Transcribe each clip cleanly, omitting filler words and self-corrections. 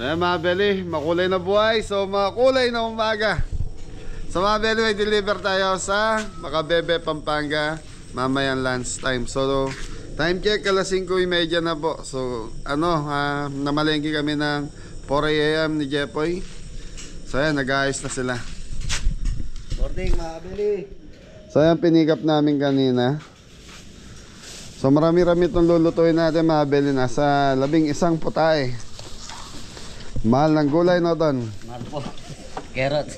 Ayan mga beli, makulay na buhay. So makulay na umaga. So mga beli, may deliver tayo sa Macabebe, Pampanga mamayang lunch time. So time check, alas 5:30 na po. So namalengke kami ng 4 AM ni Jepoy. So ayan, nag-aayos na sila. Morning mga beli. So ayan, pinikap namin kanina. So marami-rami itong lulutuin natin mga beli. Nasa 11 putahe. Mahal ng gulay no Don? Mahal po. Carrots.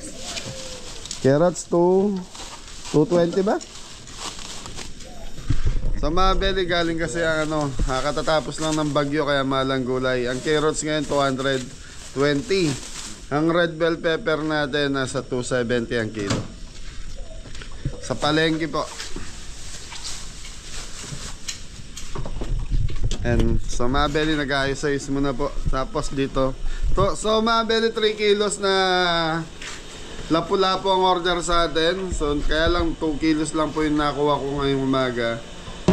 Carrots to 220 ba? Sa mga beli, galing kasi ang katatapos lang ng bagyo kaya mahal ang gulay. Ang carrots ngayon 220. Ang red bell pepper natin nasa 270 ang kilo. Sa palengke po. And so mga beli, nag-ayos-ayos muna po. Tapos dito so mga beli, 3 kilos na lapu-lapu ang order sa atin. So kaya lang 2 kilos lang po yung nakuha ko ngayong umaga.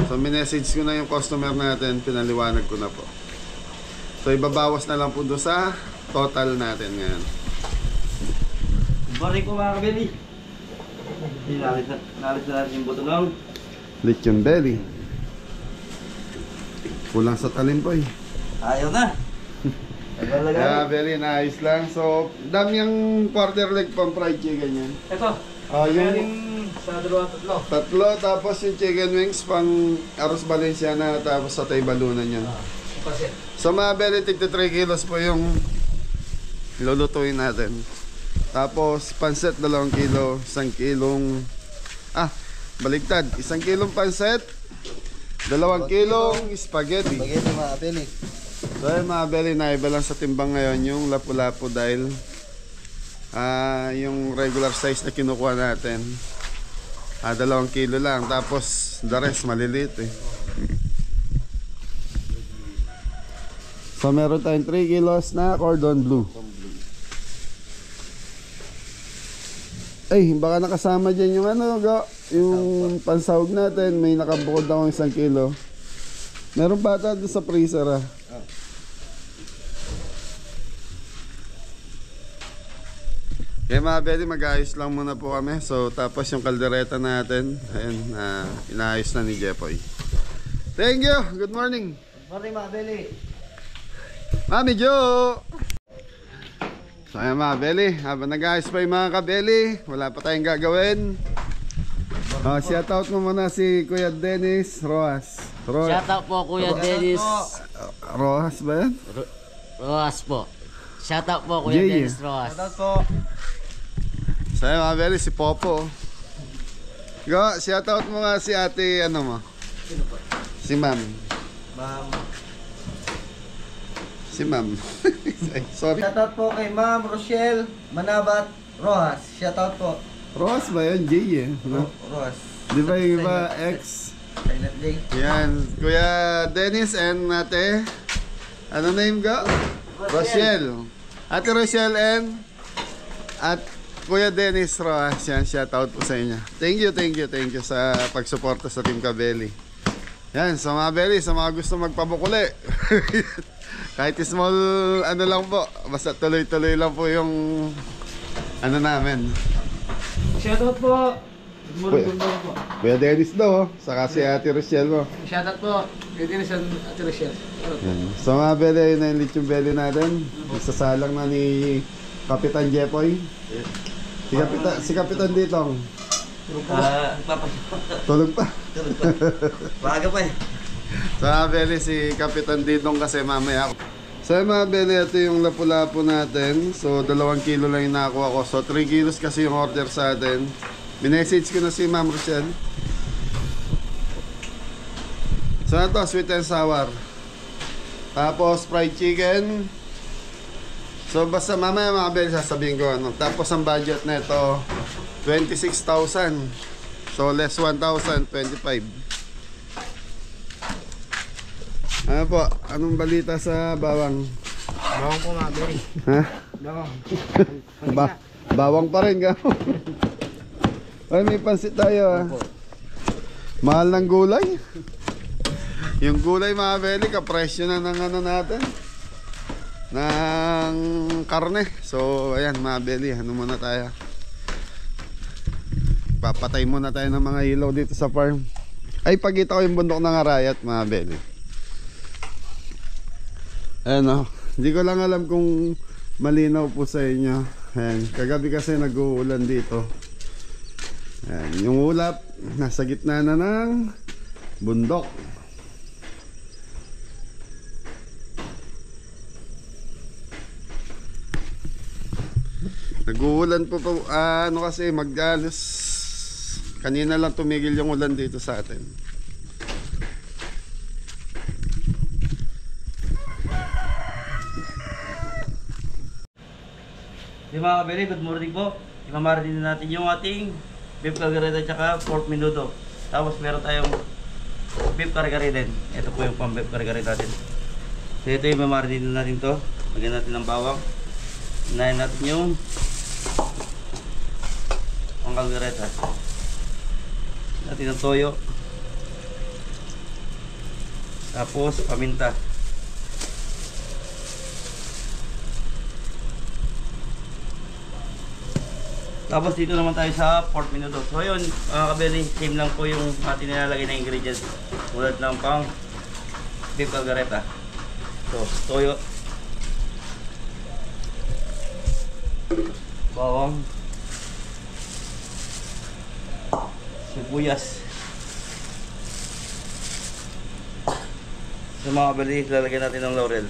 So minessage ko na yung customer natin, pinaliwanag ko na po. So ibabawas na lang po doon sa total natin ngayon. Bari ko mga beli. Nalis na natin yung buto ng Lechon belly. Kulang sa talim po eh. ayaw na. Kaya belly, naayos lang. So dami yung quarter leg pang fried chicken yan. Ito. Yung sa tatlo. tatlo, tapos yung chicken wings pang arroz valenciana, tapos sa tay balunan yan. So mga belly, tigto 3 kilos po yung lulutuin natin. Tapos panset 2 kilo, 1 kilong baligtad, 1 kilong panset, 2 kilong spaghetti. Spaghetti mga beli. So ayun mga belly, naiba lang sa timbang ngayon yung lapu-lapu dahil yung regular size na kinukuha natin 2 kilo lang, tapos the rest maliliit eh. So meron tayong 3 kilos na cordon bleu. Ay, baka nakasama dyan yung yung pansahog natin. May nakabukod akong 1 kilo. Meron pa ata doon sa freezer Kaya mga beli, mag-ayos lang muna po kami. So tapos yung kaldereta natin, ayun, inaayos na ni Jepoy. Thank you, good morning. Good morning mga beli. Mami Jo! So ayan mga beli, habang nag-ayos pa yung mga kabeli, wala pa tayong gagawin. Shoutout mo muna si Kuya Dennis Rojas. Shoutout po Kuya Dennis Rojas ba yan? Rojas po. Shoutout po Kuya Dennis Rojas. Shoutout po. So ayan mga beli, si Popo. Shoutout mo nga si ate, mo? Si Ma'am. Si Ma'am. Sorry. Shoutout po kay Ma'am Rochelle Manabat Rojas. Shoutout po. Rojas ba yan? J eh. No? Rojas. Di ba yung iba X? Silent J. Yan. Kuya Dennis and ate, ano name ka? Rochelle. Ate Rochelle and at Kuya Dennis Rojas. Yan, shoutout po sa inyo. Thank you sa pagsuporta sa Team Kabeli. Yan, sa mga beli, sa mga gusto magpabukuli. Kahit small lang po, basta tuloy-tuloy lang po yung namin. Shoutout po. Good morning po. Kuya Dennis do, saka si ate Rochelle mo. Shoutout po. Kuya Dennis and Ate Rochelle. Yan. So mga beli, yun na yung lechon belly natin. Isasalang na ni Kapitan Jepoy. Si Kapitan Ditong. Tulog pa. Baga pa eh. So mga beli, si Kapitan Ditong kasi mamaya. So mga beli, ito yung lapu-lapu natin. So 2 kilo lang yung nakuha ko. So 3 kilos kasi yung order sa atin. Minessage ko na si Ma'am Rochelle. So ito, sweet and sour. Tapos fried chicken. So basta mamaya mga beli, sasabihin ko Tapos ang budget na ito 26,000. So less 1,000, 25. Ano po? Anong balita sa bawang? Bawang po mga beli. Ha? Bawang. Bawang pa rin ka. Ay, may pansit tayo Mahal ng gulay. Yung gulay mga beli, kapresyo na ng natin. ng karne. So ayan mga belly, ano muna tayo, papatay muna tayo ng mga ilaw dito sa farm. Ay, pagkita ko yung bundok ng Arayat mga belly. Ayan o, hindi ko lang alam kung malinaw po sa inyo. Ayan, kagabi kasi nag-uulan dito. Ayan, yung ulap nasa gitna na ng bundok. Nag-uulan po po, ano kasi mag-alos. Kanina lang tumigil yung ulan dito sa atin. Hey mga kabeli, good morning po. Imamaritin na natin yung ating beef calgareta at pork menudo. Tapos meron tayong beef kare-kare din. Ito po yung pang beef kare-kare natin. So ito yung imamaritin na natin to. Lagyan natin ng bawang. Unahin natin yung pang calgareta. Natin ng toyo. Tapos paminta. Tapos dito naman tayo sa pork menudo. So yun, mga kabeli, same lang po yung ating nilalagay na ingredients. Tulad ng pang beef calgareta. So, toyo, bawang, sibuyas. So mga kabeli, lalagyan natin ng laurel.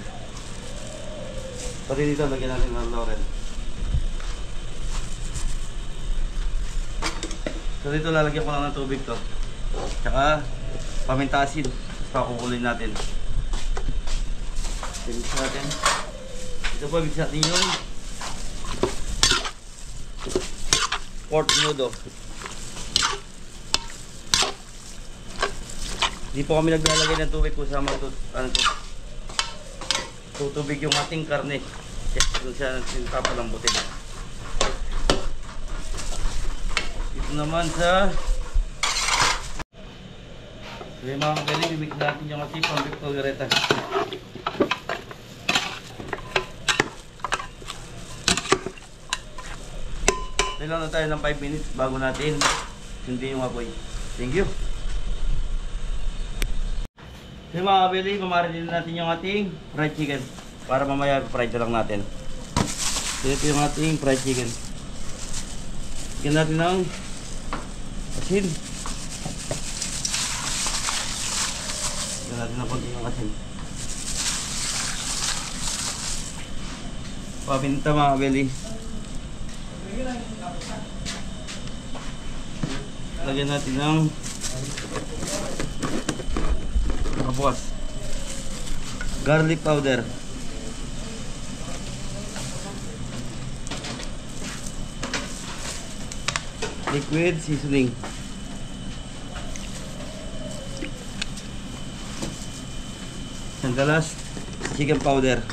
Pati dito, lagyan natin ng laurel. So dito lalagyan ko lang ng tubig to. Tsaka paminta asin. Tapos kukulin natin. Mix natin. Ito po, mix natin yung pork menudo. Hindi po kami naglalagay ng tubig kung sama ito. Ano to? Tutubig yung ating karne. Kung siya papalambutin. Naman sa mga kabeli, bibig natin yung ating pang beef calgareta. Kailangan na tayo ng 5 minutes bago natin hindi yung apoy. Thank you. So mga kabeli, mamaritin natin yung ating fried chicken para mamaya fried lang natin. So ito yung ating fried chicken. Bigyan natin ng asin. Lagyan natin ng konti ng asin. Paminta mga kabeli. Lagyan natin ng kabuas. Garlic powder. Liquid seasoning. Sandalas chicken powder.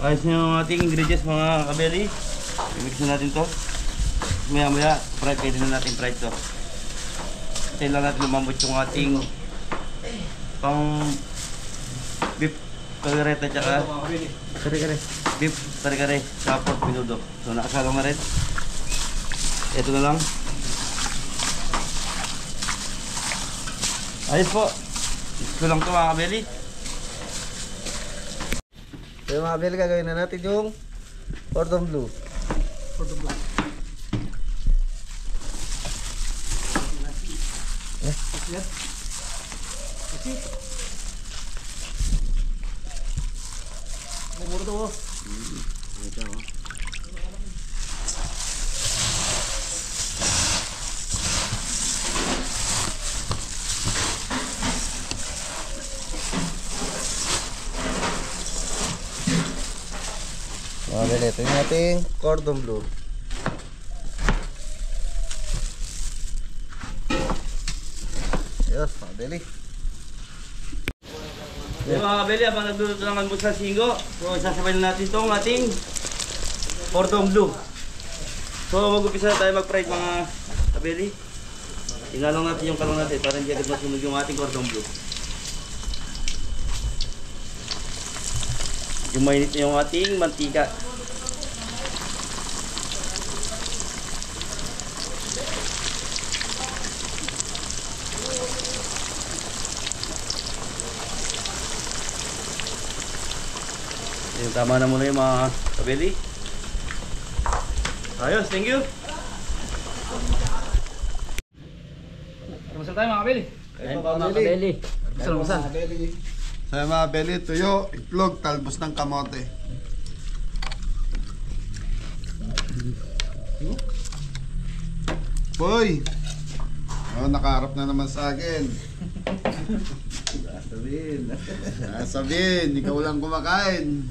Ayos na yung ating ingredients mga kabeli. I-mix na natin to. Maya maya pwede na natin fried to. Hintayin lang natin lumambot yung ating pang beef calgareta tsaka kare-kare. Beef kare-kare sa pork menudo. So nakasalang na rin. Ito na lang. Ayos po. Ito lang ito mga kabeli. So mga kabeli, gagawin na natin yung cordon bleu. Cordon bleu. Mga kabeli, ito yung ating cordon bleu. Yes, mga kabeli. Yung mga kabeli, habang nagluluto ng almusal singgo, so sasabay na natin itong ating cordon bleu. So mag-upisa na tayo mag-fried mga kabeli. Tingnan lang natin yung kalong natin para hindi agad masunog yung ating cordon bleu. Yung mainit na yung ating mantika. Yung tama na muna yung mga kabeli. Ayos, thank you. Kamusta tayo mga kabili? Ayun po mga kabeli. Kamusta? Sa mga beli, tuyo, itlog, talbos ng kamote. Boy! Oh, nakaharap na naman sa akin. Sabihin, ikaw lang kumakain.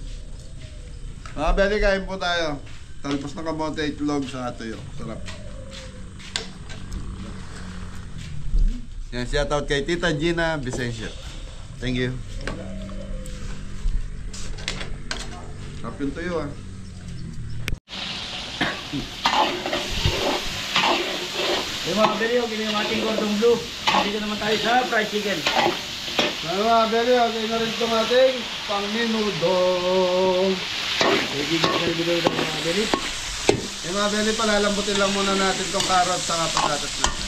Mga beli, kain po tayo. Talbos ng kamote, itlog, sa tuyo. Sarap. Yan, shout out kay Tita Gina Vicencio. Thank you. Sarap yung tuyo ah. Yung mga kabeli, okay na yung ating cordon bleu. Dito naman tayo sa fried chicken. Mga beli, okay na rin itong ating pang-minudo. Sige, video ng mga kabeli. Mga beli, palalambutin lang muna natin itong carrot sa patatas natin.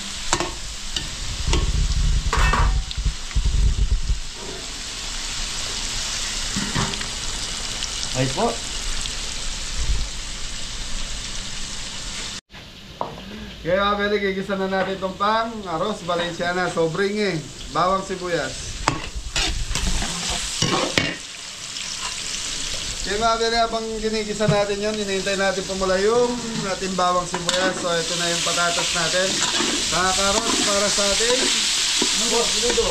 Ayos po. Kaya mga beli, gigisa na natin itong pang arroz Valenciana. Sobring eh. Bawang sibuyas. Kaya mga beli, habang ginigisa natin yun, hinihintay natin pumula yung ating bawang sibuyas. So ito na yung patatas natin. Mga carrots para sa ating minudo.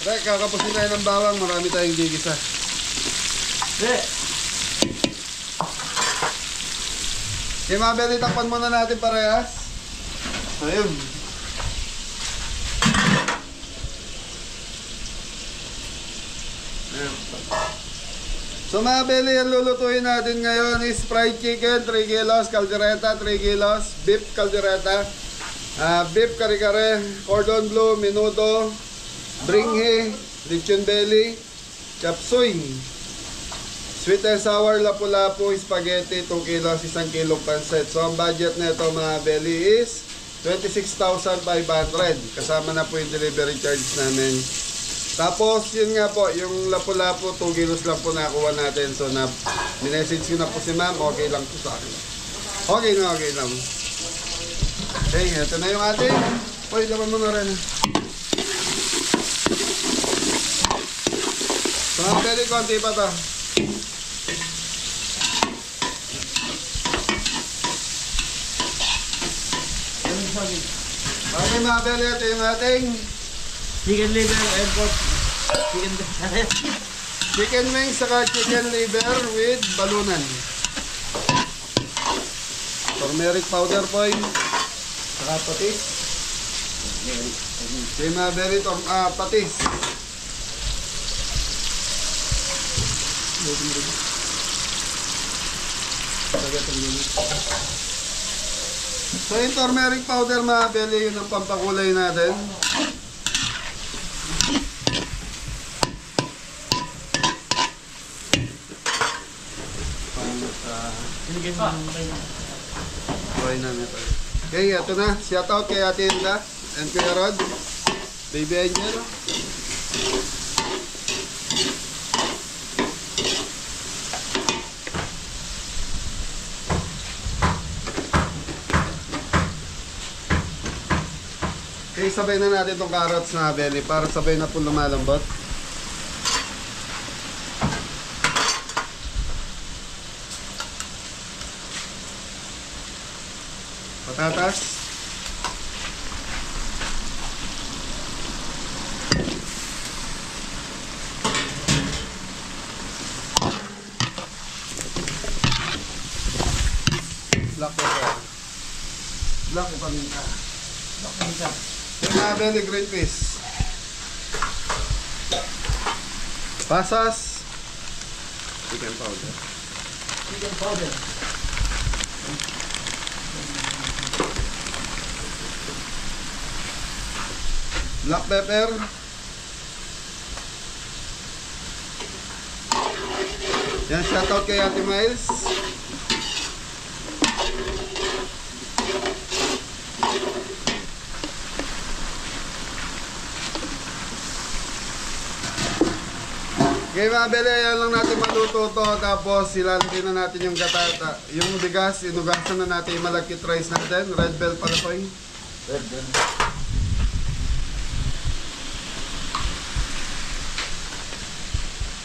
Right, kakapusin tayo ng bawang. Marami tayong gigisa. Kaya mga beli, takpan muna natin parehas. Ayun. Ayun. So mga beli, ang lulutuin natin ngayon is fried chicken, 3 kilos, caldereta, 3 kilos, beef caldereta, beef kare-kare, cordon bleu, minuto, bringhe, lechon belly, chop suey, sweet and sour lapu-lapu, spaghetti, 2 kilos, 1 kilong pancit. So ang budget nito mga belly is 26,500. Kasama na po yung delivery charge namin. Tapos yun nga po, yung lapu-lapu, 2 kilos lang po nakuha natin. So na minessage ko na po si ma'am, okay lang po sa akin. Okay na, okay lang. Okay, ito na yung ating. Uy, laman mo na rin. So mga belly, konti pa to. Okay mga belly, ito yung ating Chicken liver and pork. chicken wings saka chicken liver with balunan. Turmeric powder po yun. Saka patis. Okay mga belly, patis. So yung turmeric powder mga belly, yun ang pampakulay natin. Buhay namin ito. Okay, ito na. Shout out kay Ate Hilda and Kuya Rod. Baby Angel. Okay, sabay na natin itong carrots na belly para sabay na po lumalambot. Patatas. Black pepper. Black paminta. Black paminta. Yung belly green peas. Pasas. Chicken powder. Chicken powder. Black pepper. Yan, shoutout kay Ate Miles. Okay mga bele, yan lang natin maluto to. Tapos ilalagay na natin yung gatata. Yung bigas, inugasan na natin yung malagkit rice natin. Red bell pala ko yun. Red bell.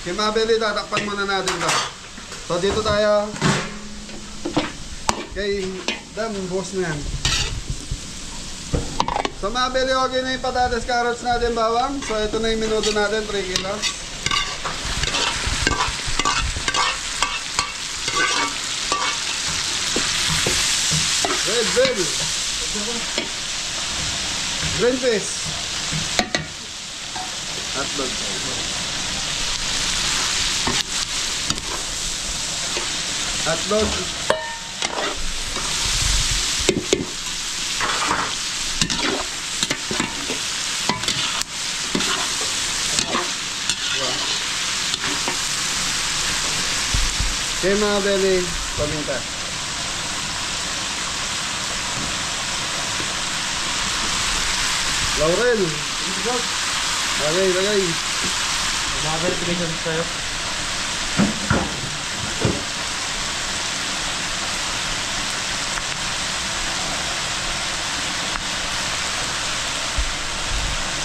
Okay mga bele, tatakpan muna natin to. So dito tayo. Okay, dam, buhos na yan. So mga bele, okay na yung patatas, carrots natin, bawang. So ito na yung minuto natin, 3 kilos. Red bell. Green fish. Hotdog. Hotdog. Okay mga beli, paminta. Laurel. Lagay, lagay. Mga verification tayo.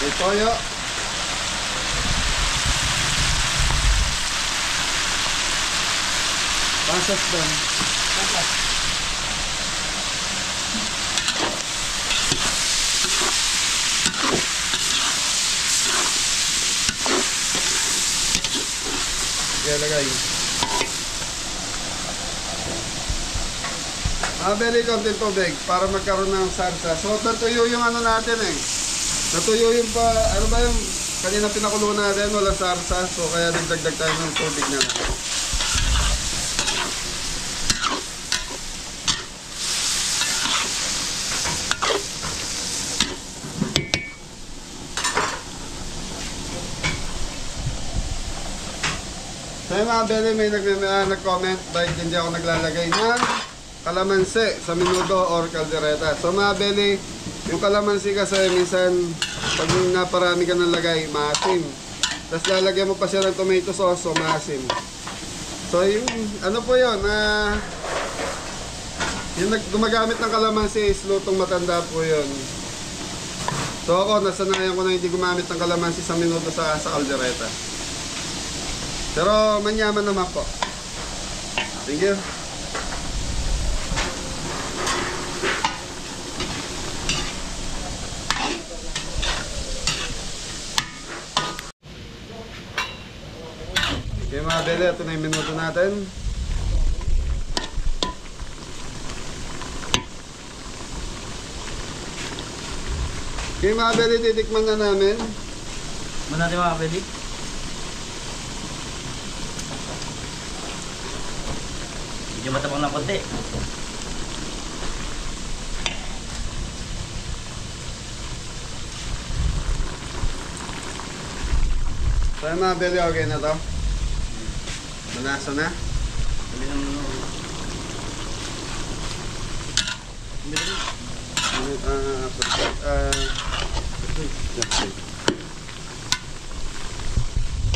May toyo. Pasas doon. Lagay. Very konting tubig para magkaroon ng sarsa. So natuyo yung ano natin eh. Natuyo yung pa, ano ba yung kanina pinakulo natin, wala sarsa. So kaya nagdagdag tayo ng tubig na lang. So yung mga bele, may nag-comment bakit hindi ako naglalagay ng kalamansi sa menudo or kaldereta. So mga bele, yung kalamansi kasi minsan pag naparami ka ng lagay, maasim. Tapos lalagyan mo pa siya ng tomato sauce, so maasim. So yung ano po yun, yung gumagamit ng kalamansi is lutong matanda po yun. So ako, nasanayan ko na hindi gumamit ng kalamansi sa menudo sa kaldereta. Pero manyaman naman po. Thank you. Okay mga bele, ito na yung minuto natin. Okay mga bele, titikman na namin. Ano natin mga pwede? Medyo matabang ng konti. So yung mga bele, okay na to? Manasa na? Dali naman ano.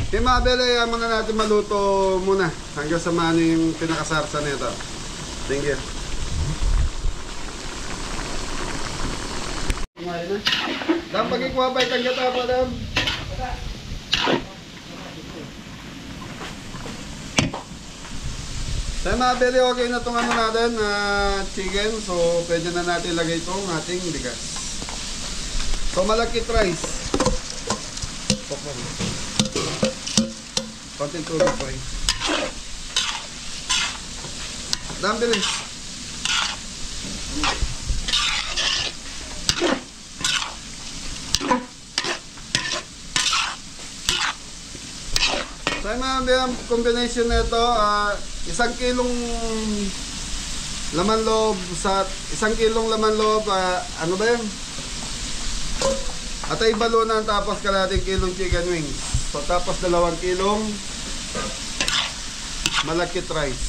Okay mga bele, muna natin maluto muna hanggang sa maano yung pinakasarsa nito. Thank you. Kumain na. Dam, pagkikuha pa itang gata pa, Dam. So mga bele, okay na itong ano natin, chicken. So pwede na natin ilagay itong ating bigas. So malagkit rice. Konting tubig po eh. Dam, bilis. So yung mga combination na ito, 1 kilong laman loob sa 1 kilong laman loob, ano ba yun? At ay balunan tapos kalating kilong chicken wings. So tapos 2 kilong malakit rice.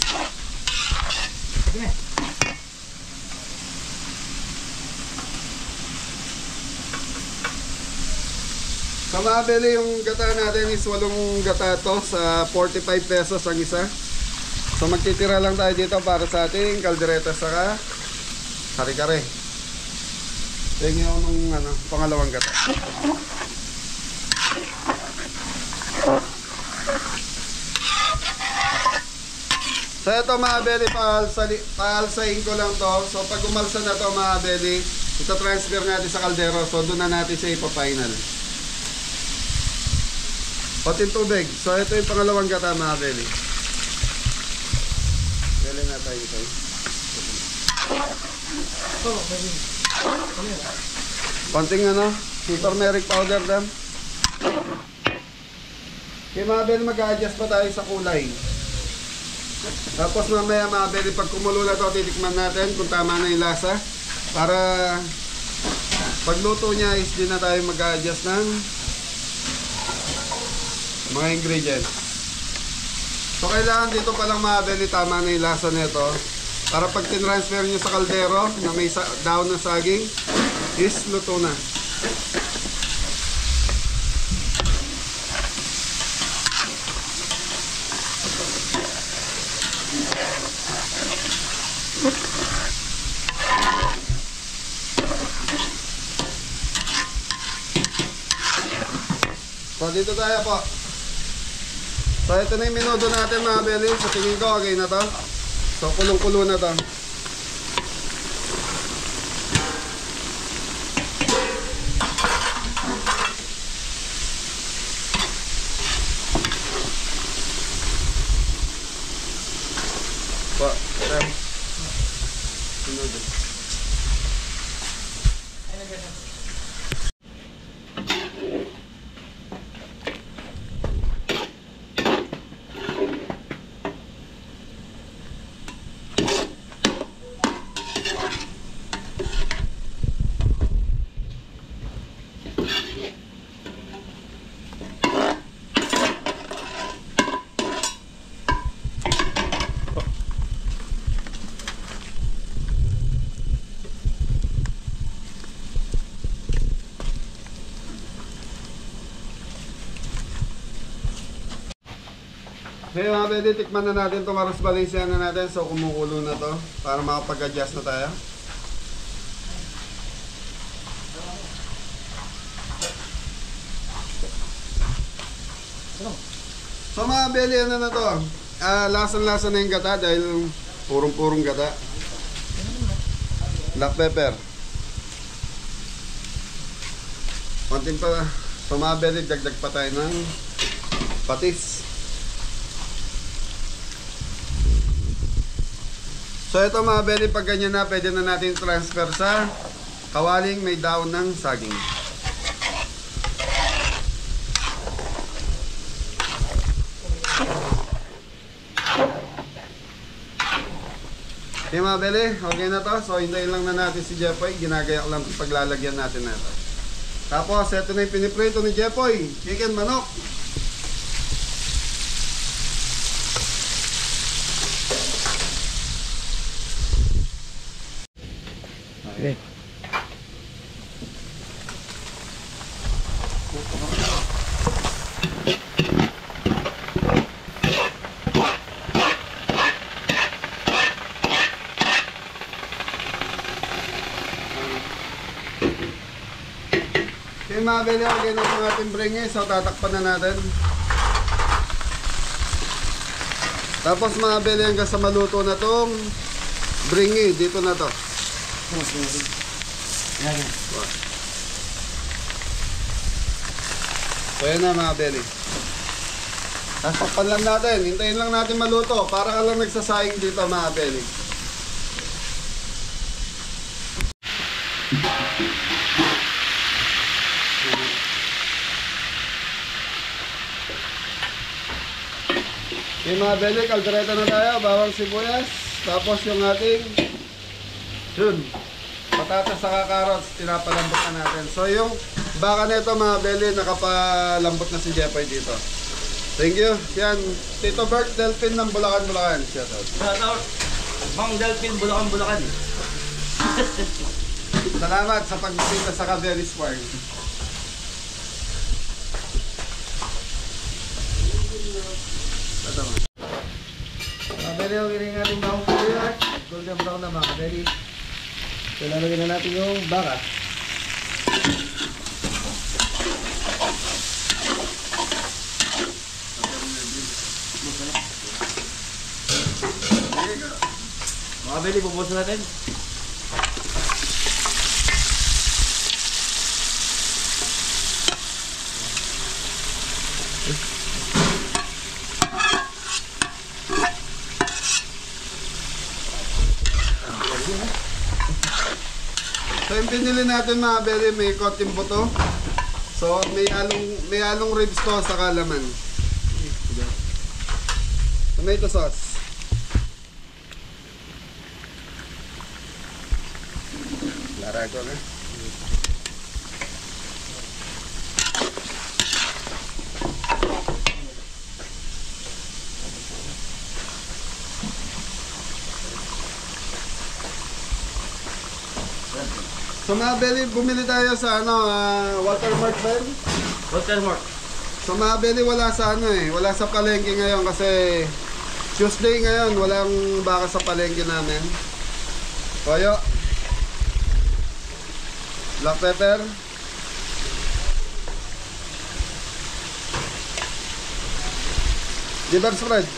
So mabili yung gata natin is 8 gata to sa 45 pesos ang isa. So magtitira lang tayo dito para sa ating kaldereta saka kare-kare. Tingin ako nung pangalawang gata. So ito mga beli, paalsahin ko lang to. So pag umalsa na to mga beli, ito transfer natin sa kaldero. So doon na natin siya ipa-final. Patin tubig. So ito yung pangalawang gata mga beli. Beli na tayo ito. Konting turmeric powder dan. Okay mga beli, mag-a-adjust pa tayo sa kulay. Tapos mamaya mga beli, pag kumulo na to, titikman natin kung tama na yung lasa. Para pagluto niya is din na tayo mag-a-adjust ng mga ingredients. So kailangan dito palang mga beli, tama na yung lasa nito. Para pag tinransfer nyo sa kaldero na may daon na saging, is luto na. So dito tayo po. So ito na yung minuto natin mga beli. Sa tingin ko okay na to. So kulong-kulo na to. Po, ito. Minuto. Okay mga pwede, tikman na natin itong arroz valenciana natin. So kumukulo na to para makapag-adjust na tayo. So mga beli, ano na to? Lasan-lasa na yung gata dahil purong-purong gata. Black pepper. Konting pa. So mga beli, dagdag pa tayo ng patis. So ito mga beli, pag ganyan na, pwede na natin transfer sa kawaling may daon ng saging. Okay mga beli, okay na to. So hintayin lang na natin si Jepoy. Ginagayak lang paglalagyan natin na ito. Tapos ito na yung piniprito ni Jepoy, chicken manok. Okay. Okay mga beli, okay na itong ating bringi. So tatakpan na natin. Tapos mga beli, hanggang sa maluto na itong bringi, dito na to. So yan na mga beli. Takpan lang natin. Hintayin lang natin maluto. Para ka lang nagsasayang dito mga beli. Okay mga beli, kaldereta na tayo. Bawang sibuyas. Tapos yung ating patatas sa carrots, pinapalambot na natin. So yung baka nito mga belly, nakapalambot na si Jepoy dito. Thank you. Yan, Tito Bert Delphin ng Bulacan, Bulacan. Shout out. Shout out. Mang Delphin, Bulacan, Bulacan. Salamat sa pagbisita sa Cabelis Farm. Mga beli, okay rin ating bawang sibuyas. Golden brown na mga beli. So, lalagyan na natin yung baka. Mga kabeli, bubusin natin. So yung pinili natin mga belly, may konting buto. So may halong ribs to sa kalaman. Tomato sauce. Larago na. So mga belly, bumili tayo sa watermark ba yun? Watermark. So mga belly, wala sa wala sa palengke ngayon kasi Tuesday ngayon, walang baka sa palengke namin. Toyo. Black pepper. Liver spread.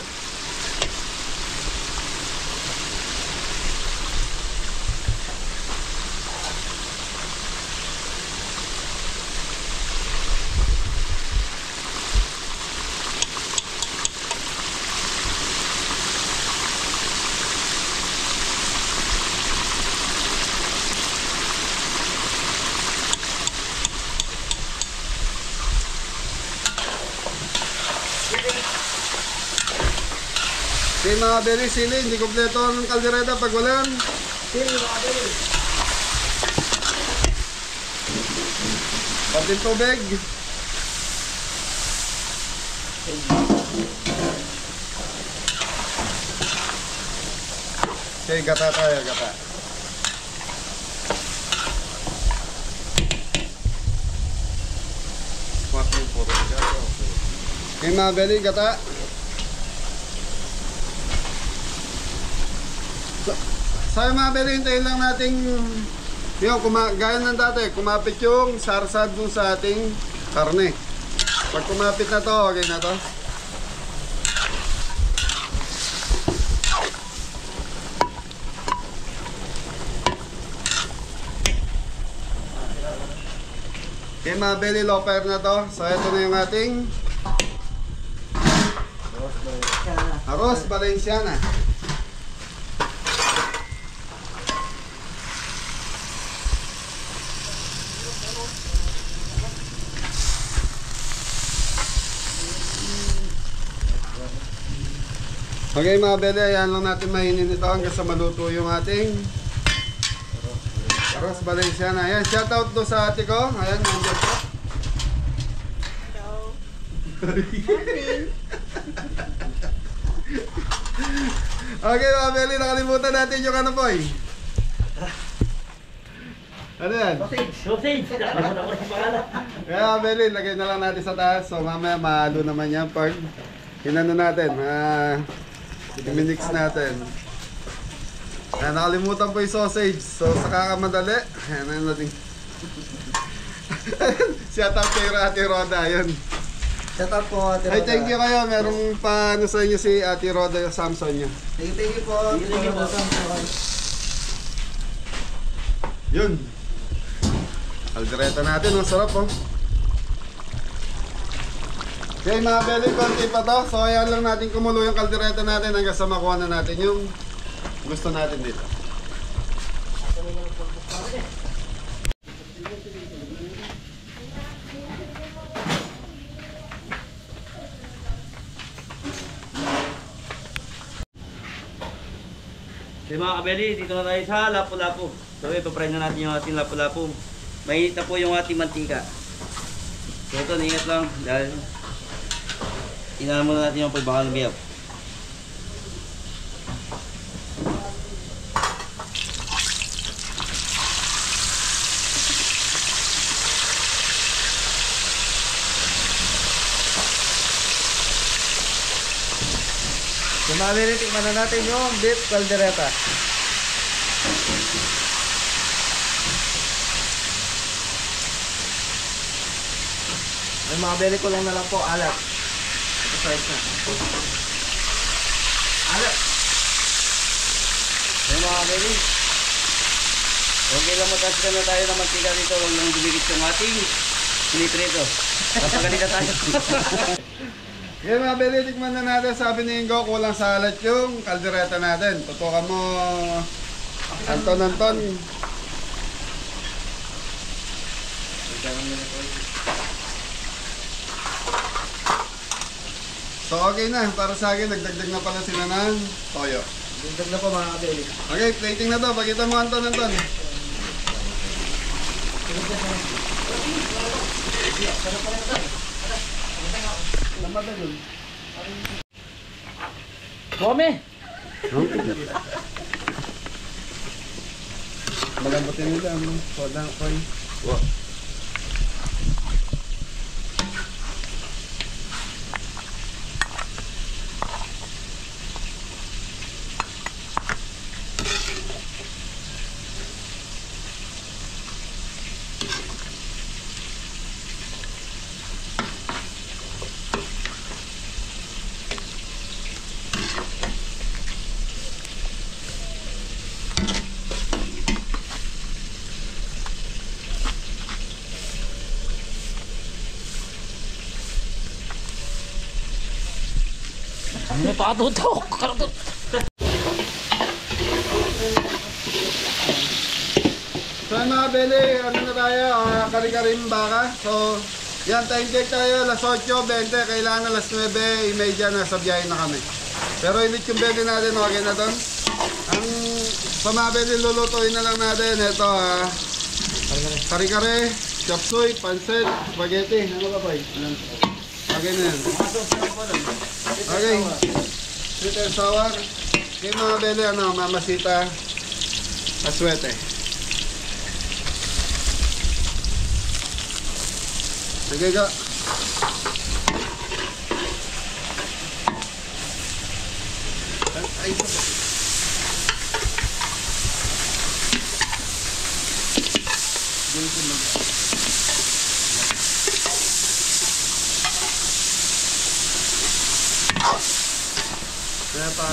Okay mga belly, sili, hindi kompleto ang kaldereta pag walang sili mga belly. Pating tubig. Okay, gata tayo, gata. Okay mga belly, gata. Sa mga belly, hintayin lang natin yung gaya ng dati, kumapit yung sarsad dun sa ating karne. Pag kumapit na to, okay na to. Okay mga belly, low fire na to. So ito na yung ating Arroz Valenciana. Okay mga bele, ayan lang natin mahinin ito hanggang sa maluto yung ating Arroz Valenciana. Ayan, shoutout do sa ate ko. Ayan, nandiyan po. Hello. Okay mga bele, nakalimutan natin yung ano po eh. Ano yan? Sausage! Nakalimutan ko na yung pangalan. Kaya mga bele, lagay na lang natin sa taas. So mamaya mahalo naman yan pag hinano natin. I-mix natin. Ayan, nakalimutan po yung sausage. So, sa kakamadali. Ayan natin. Shout out kay Ate Roda. Yun. Shout out po Ate Roda. Ay, thank you kayo. Merong paano sa inyo si Ate Roda yung Samson niya. Thank you po. Thank you po. Yun. Kaldereta natin. Ang sarap oh. Okay mga belly, konti pa to. So ayan lang natin kumulo yung kaldereta natin hanggang sa makuha na natin yung gusto natin dito. So mga kabeli, dito na tayo sa lapu-lapu. So ipapry na natin yung ating lapu-lapu. Mainit na po yung ating mantika. So ito, ingat lang dahil inahan muna natin yung pagbakal ng biyaw. So mga kabeli, tikman na natin yung beef caldereta. Yung mga kabeli ko lang na lang po, alat. Ito size na. Alat. Yung mga kabeli, okay lang magkasya na tayo ng mantika dito. Huwag lang dumikit yung ating pinitrito. Kapagalit na tayo. Yan mga beli, tikman na natin. Sabi ni Ingo, kulang sa alat yung kaldereta natin. Tutukan mo, Anton. So okay na, para sa akin, nagdagdag na pala sila ng toyo. Dagdag na po mga kabeli. Okay, plating na to. Pakita mo Anton. Bome! Malambutin nila, soda, koy. May patutok! So mga beli, ano na tayo, kari-karim baka. So, yan, time check tayo, alas 8:20, kailangan alas 9:30 na sa biyahe na kami. Pero init yung beli natin, okay na doon. Ang sa mga beli, lulutuin na lang natin, ito kari-kari, chop suey, pancit, spaghetti, ano ba ba? Okay na yan. Okay, sweet and sour. Okay mga beli, mamasita, aswete. Sige ka. Ay, kaya pa.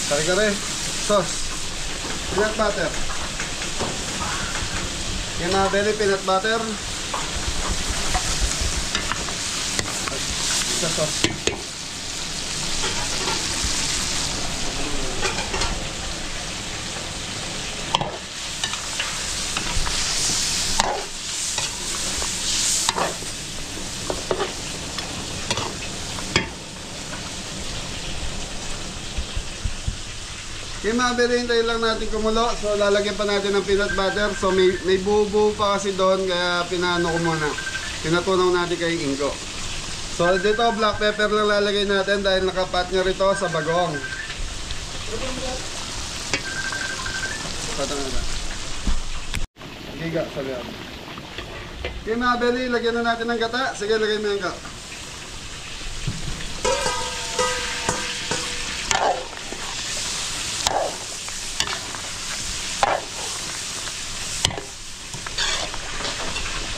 Kare-kare, sauce. Peanut butter. Yan mga beli, peanut butter. Isa sauce. Okay mga beli, hintayin lang natin kumulo. So lalagyan pa natin ng peanut butter. So may buo-buo pa kasi doon, kaya pinano ko muna. Pinatunaw natin kay Ingo. So dito black pepper lang lalagay natin dahil nakapartner ito sa bagong. Patang na. Giga sa loob. Okay mga beli, lagyan na natin ng gata. Sige, lagay mo yung gata.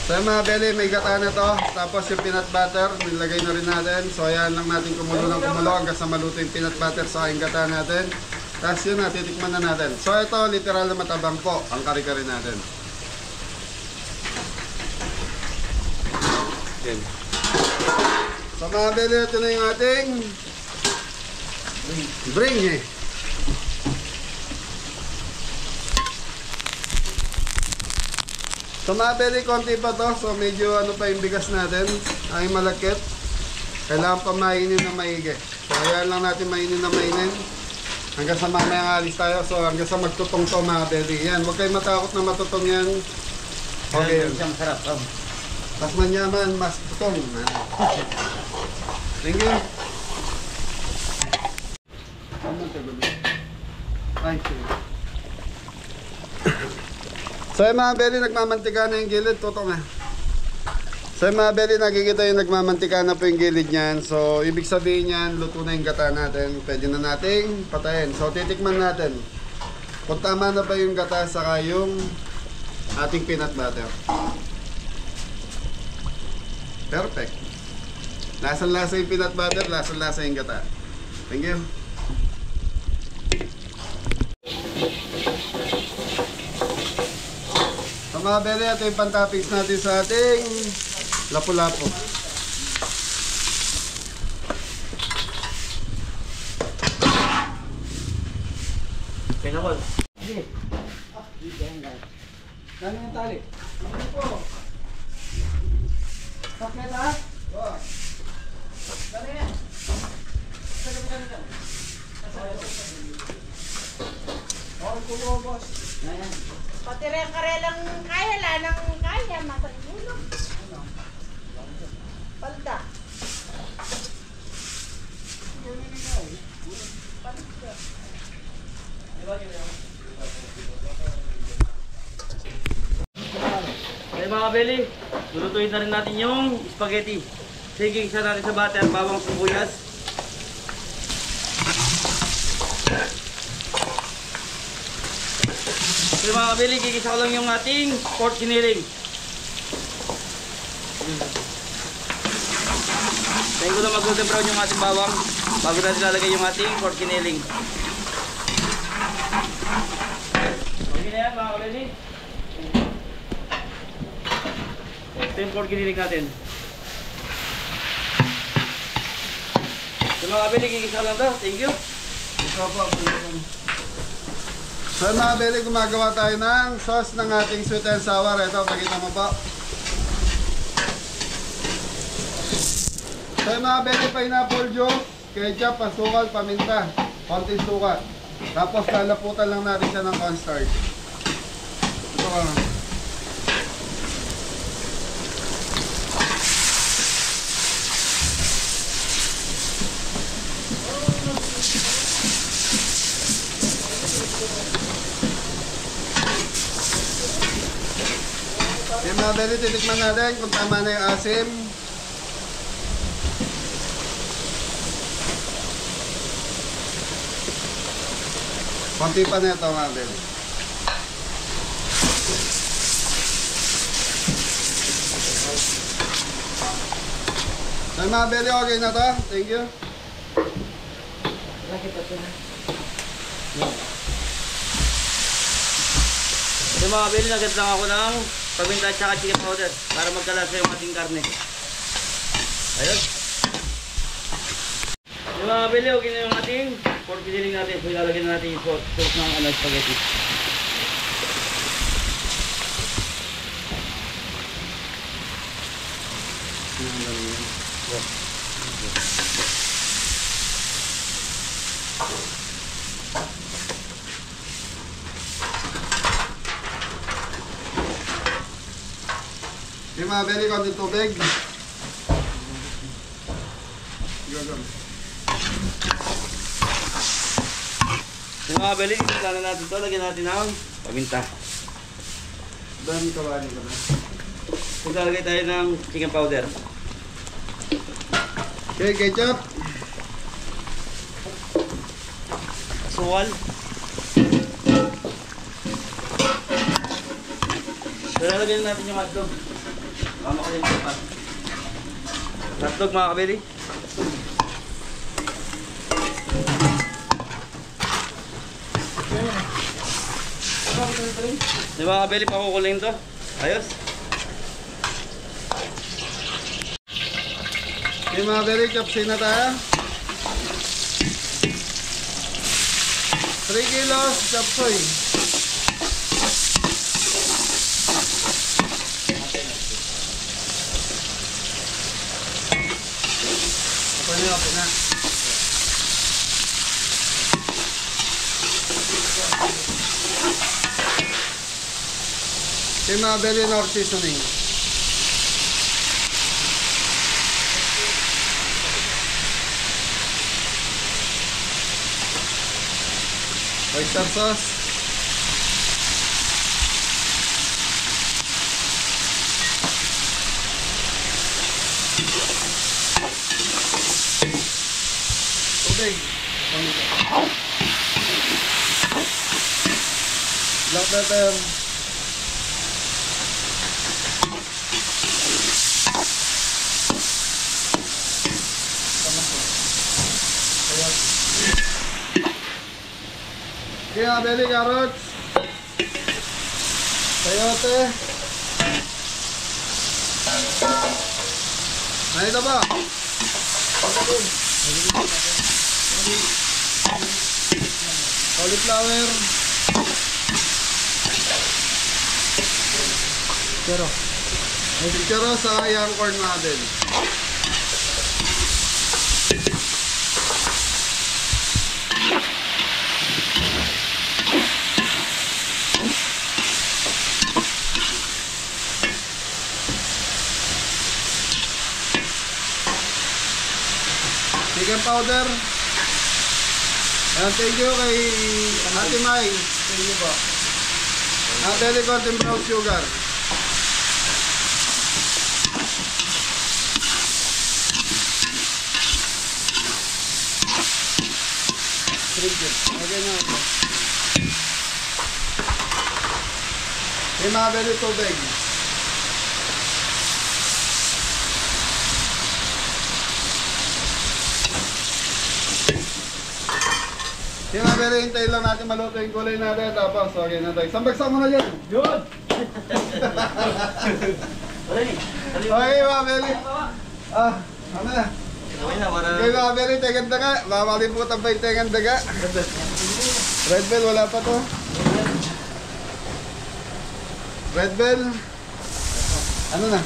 So mga beli, may gata na to. Tapos yung peanut butter, nilagay na rin natin. So ayan lang natin kumulo ng kumulo hanggang sa maluto yung peanut butter sa aking gata natin. Tapos yun na, titikman na natin. So ito, literal na matabang po ang kari-kari natin. Okay. So mga beli, ito na yung ating bring eh. So mga belly, konti pa to. So medyo ano pa yung bigas natin. Ay malakit. Kailangan pa mainin na maigi. So ayan lang natin mainin na mainin. Hanggang sa mamaya alis tayo. So hanggang sa magtutong to mga belly. Yan, huwag kayong matakot na matutong yan. Okay yun. Isang masarap. Oh. Mas manyaman, mas tutong. Thank you. Ay, sige. So yung mga belly, nagmamantika na yung gilid. Tutong na. So yung mga belly, nakikita yung nagmamantika na po yung gilid niyan. So ibig sabihin niyan, luto na yung gata natin. Pwede na nating patayin. So titikman natin kung tama na ba yung gata saka yung ating peanut butter. Perfect. Lasang-lasa yung peanut butter, lasang-lasa yung gata. Thank you. So mga belly, ito yung pan-toppings natin sa ating lapu-lapu. Pinakol. Ano yung tali? Ano po? Sakit ha? Oo. Dali yan. Okay po mo, boss. Pati rin karelang kaya lang kaya matagulog. Palda. Okay mga kabeli, lulutuin na rin natin yung spaghetti. Sige, isa natin sa butter, bawang sibuyas. Okay mga kabeli, gigisa ko lang yung ating pork giniling. Tayo ko na mag-golden brown yung ating bawang bago natin lalagay yung ating pork giniling. Okay na yan mga kabeli. Ito yung pork giniling natin. So mga kabeli, gigisa lang to. Thank you. So mga belly, gumagawa tayo ng sauce ng ating sweet and sour. Ito, pakita mo po. So mga belly, pineapple juice, ketchup, asukal, paminta, konting suka. Tapos lalaputan lang natin siya ng cornstarch. Ito ka. Yung mga belly, titikman natin kung tama na yung asim. Konti pa na ito mga belly. So mga belly, okay na to. Thank you. So mga kabeli, nagad lang ako ng paminta at saka chicken powder para magkalasa yung ating karne. Ayun. So mga kabeli, okay na yung ating pork giniling natin. So ilalagay na natin yung sauce ng spaghetti. Yung mga belly, konting tubig. So mga kabeli, isla na natin ito. Lagyan natin ng paminta. Dami kawali ka na. So lalagay tayo ng chicken powder. Okay, ketchup. Suwal. So lalagay na natin yung hotdog. Baka makalimutan pa. Hotdog mga kabeli. Di ba kabeli, pakukuling to? Ayos. Yung mga belly, chopsin na tayo. 3 kilos chop suey. okay na. Yung mga belly nor seasoning. Oyster sauce. Tubig. Black pepper. Kaya belly carrots. Sayote. Nah, ito ba? Cauliflower. Pero, Chicharro sa young corn natin. Chicken powder. Ayan, thank you kay Ate Mai. Thank you po. Ate konting brown sugar. Okay na ako. Yung mga belly tubig. Yung mga belly, hintayin lang natin maluto yung gulay natin. Tapos, okay na tayo. Sambagsak mo na dyan. Yun! Dali. Okay mga belly. Ano na? Okay na, para... Okay mga belly, tengan daga. Makakalimutan pa yung tengan daga. Red bell, wala pa to. Red bell. Ano na?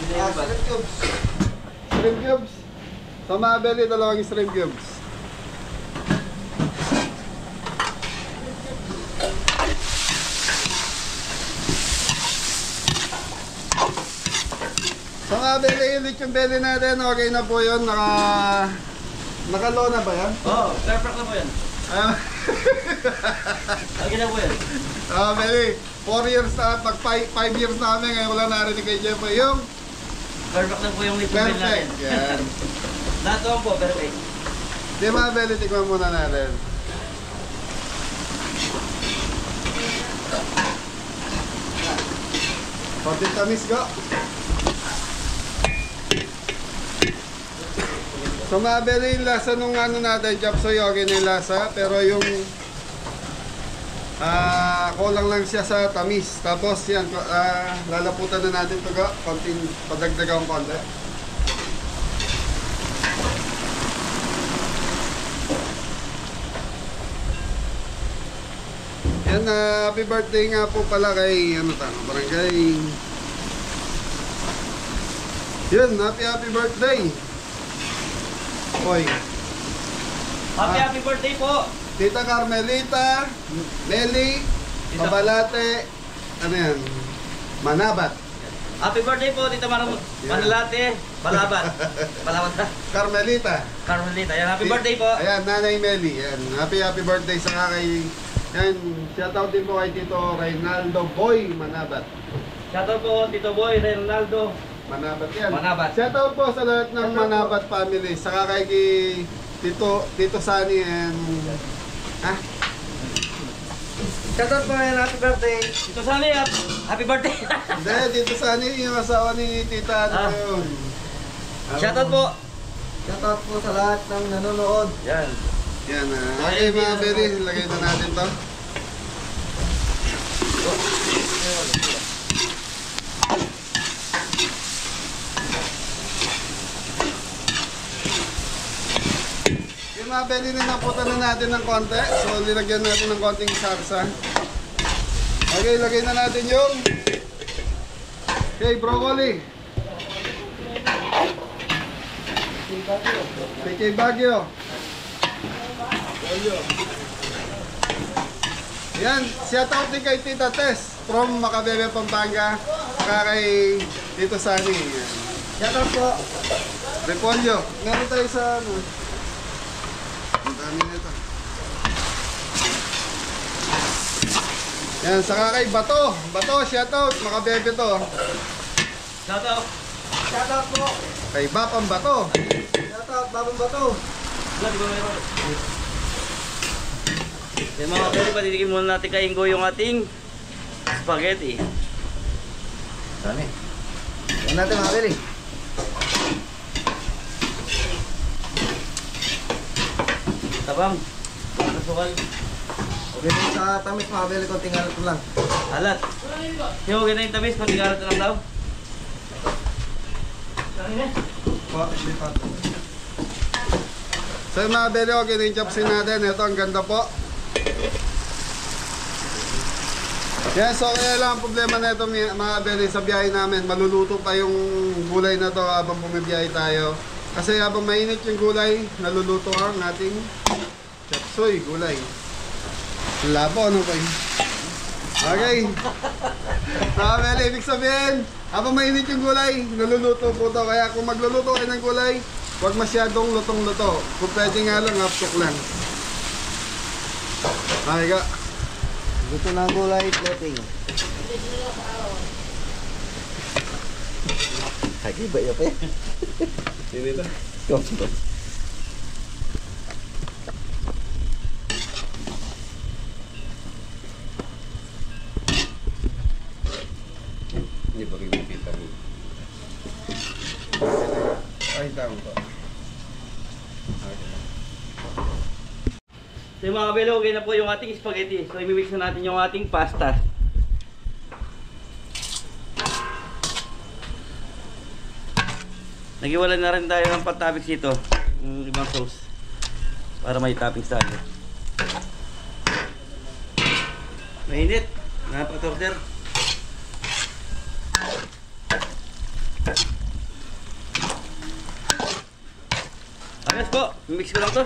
shrimp cubes. Shrimp cubes. Sa mga belly, dalawang shrimp cubes. Sa mga belly, ulit yung belly natin. Okay na po yun. Nakalo na ba yan? Oo, perfect na po yan. Okay na po yan. Belly, 4 years na, pag 5 years na kami, ngayon wala narinig kay Jeff. Yung Perfect na po yung little bell natin. perfect. Yan. Lahat naman po, perfect. Di mga belly, tikman muna natin. Konting tamis ko. So mga belly, yung lasa nung ano natin, chop suey, okay na yung lasa. Pero yung kulang lang siya sa tamis. Tapos yan, lalaputan na natin ito ga. Konting padagdagang konti. Yan, happy birthday nga po pala kay, ano ta, barangay. Yan, happy birthday. Oy, Happy birthday po! Tita Carmelita, Nelly, Mabalate, ano yan, Manabat. Happy birthday po, Tita Manalate, Balabat. Balabat na. Carmelita. Carmelita, yan, happy birthday po. Ayan, Nanay Meli. Yan, happy birthday sa kay, yan, shoutout din po kay Tito Reynaldo Boy Manabat. Shoutout po, Tito Boy, Reynaldo. Manabat yan. Manabat. Shoutout po sa lahat ng Manabat family. Saka kay Tito Sunny and Shoutout po ngayon, happy birthday. Tito Sally, happy birthday. Hindi, Tito Sunny yung asawa ni Tita ano yun. Shoutout po. Shoutout po sa lahat ng nanonood. Yan. Yan, okay mga berry, lagay na natin to. Yung mga berry na naputan na natin ng konti. So, nilagyan natin ng konting sarsa. Okay, lagay na natin yung broccoli. PK Baguio. Yan, shout out din kay Tita Tess from Macabebe, Pampanga. Saka kay Tito Sunny. Yan. Shout out po. Repolyo. Meron tayo sa ano. Ang dami nito. Yan, saka kay Bato. Bato, shout out. Macabebe to. Shout out! Shout out po. Kay Bapang Bato. Shout out, Babang Bato. Di ba meron? Yan mga kabeli, patitikin muna natin kay Ingo yung ating spaghetti. Dami. Yan natin mga kabeli. Tabang. Masukal. Okay din sa tamis mga kabeli, konting halat lang. Alat. Yung okay na yung tabis, kung tigarat na lang daw. Po, lipat. So yung mga beli, okay na yung chopsin natin. Ito, ang ganda po. Yan, so kaya lang ang problema na ito mga beli sa biyahe namin. Maluluto pa yung gulay na to habang bumibiyahe tayo. Kasi habang mainit yung gulay, naluluto ang ating chapsoy gulay. Labo, ano ba yun? Okay. Mga beli, ibig sabihin, habang mainit yung gulay, naluluto po to. Kaya kung magluluto kayo ng gulay, huwag masyadong lutong-luto. Kung pwede nga lang, half-cook lang. Okay ka. Gusto ng gulay, floating. Kaki ba yun pa yan? Sino ito? Hindi ba kikita mo? Ay, tama po. So yung mga kabeli, okay na po yung ating spaghetti. So imimix na natin yung ating pasta. Nagiwala na rin tayo ng pang-toppings dito. Yung ibang sauce. Para may toppings tayo. Mainit. Napaka-torter. Ayos po. Mix ko lang to.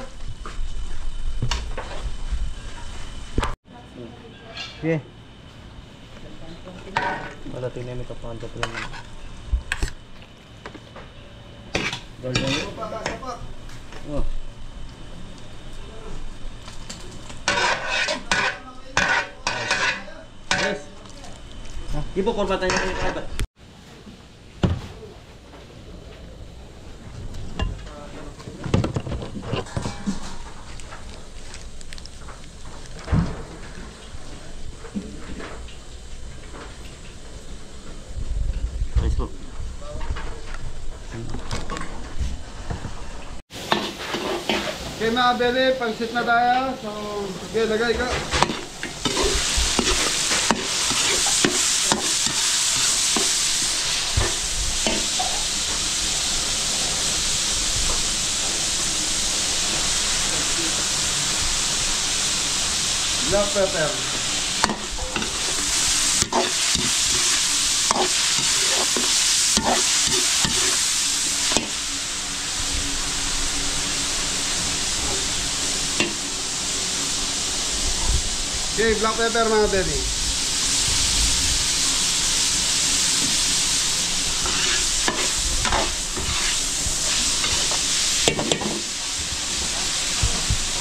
Okay. Wala tingnan may kapanta pa lang. Oh. Yes. Di po korban tayo ng kaibat. Ayos po. Okay mga beli, pang-sit na tayo. So, okay, lagay ka. Black pepper. Okay, black pepper mga beli.